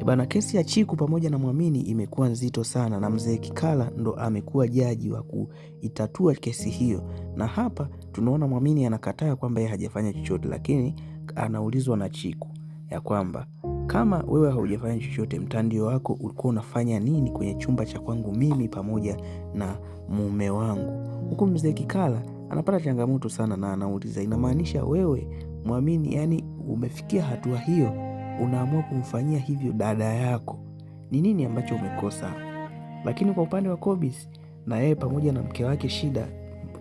Bana, kesi ya Chiku pamoja na Mwamini imekuwa nzito sana na Mzee Kikala ndo amekuwa jaji wa kuitatua kesi hiyo. Na hapa tunaona Mwamini anakataa kwamba yeye hajafanya chochote, lakini anaulizwa na Chiku ya kwamba kama wewe haujafanya chochote, mtandio wako ulikuwa unafanya nini kwenye chumba cha kwangu mimi pamoja na mume wangu? Huku Mzee Kikala anapata changamoto sana na anauliza, inamaanisha wewe Mwamini, yani umefikia hatua hiyo, unaamua kumfanyia hivyo dada yako, ni nini ambacho umekosa? Lakini kwa upande wa Kobisi, na yeye pamoja na mke wake Shida,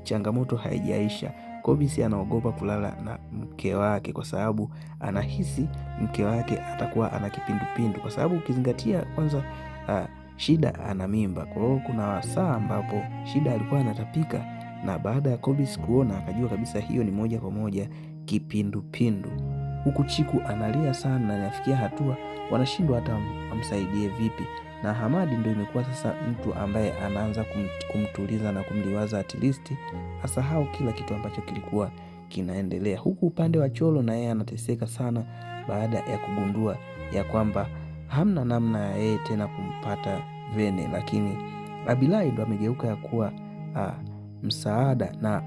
changamoto haijaisha. Kobisi anaogopa kulala na mke wake kwa sababu anahisi mke wake atakuwa ana kipindupindu, kwa sababu ukizingatia kwanza Shida ana mimba. Kwa hiyo kuna saa ambapo Shida alikuwa anatapika, na baada ya Kobisi kuona akajua kabisa hiyo ni moja kwa moja kipindupindu. Huku Chiku analia sana na anafikia hatua wanashindwa hata amsaidie vipi, na Hamadi ndio imekuwa sasa mtu ambaye anaanza kumtuliza na kumliwaza, at least asahau kila kitu ambacho kilikuwa kinaendelea. Huku upande wa Cholo na yeye anateseka sana baada ya kugundua ya kwamba hamna namna ya yeye tena kumpata Vene, lakini Abilai ndo amegeuka ya kuwa msaada na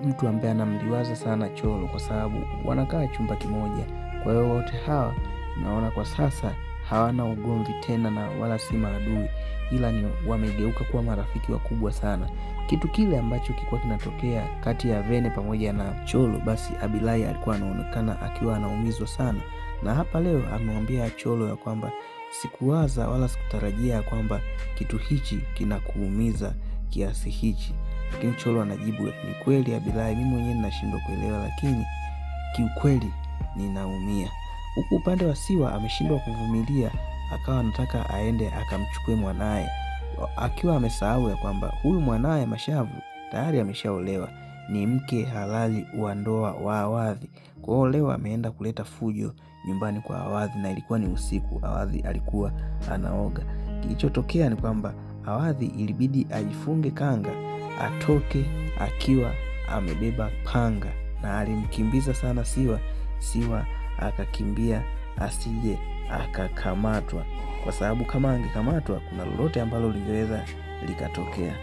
mtu ambaye anamliwaza sana Cholo kwa sababu wanakaa chumba kimoja. Kwa hiyo wote hawa naona kwa sasa hawana ugomvi tena na wala si maadui, ila ni wamegeuka kuwa marafiki wakubwa sana. Kitu kile ambacho kilikuwa kinatokea kati ya Vene pamoja na Cholo, basi Abilai alikuwa anaonekana akiwa anaumizwa sana, na hapa leo amemwambia Cholo ya kwamba sikuwaza wala sikutarajia kwamba kitu hichi kinakuumiza kiasi hichi. Lakini Cholo anajibu, ni kweli Abilai, mimi mwenyewe ninashindwa kuelewa, lakini kiukweli ninaumia. Huku upande wa Siwa ameshindwa kuvumilia, akawa anataka aende akamchukue mwanae, akiwa amesahau ya kwamba huyu mwanae Mashavu tayari ameshaolewa, ni mke halali wa ndoa wa Awadhi. Kwa hiyo leo ameenda kuleta fujo nyumbani kwa Awadhi, na ilikuwa ni usiku, Awadhi alikuwa anaoga. Kilichotokea ni kwamba Awadhi ilibidi ajifunge kanga atoke akiwa amebeba panga, na alimkimbiza sana Siwa akakimbia asije akakamatwa, kwa sababu kama angekamatwa kuna lolote ambalo lingeweza likatokea.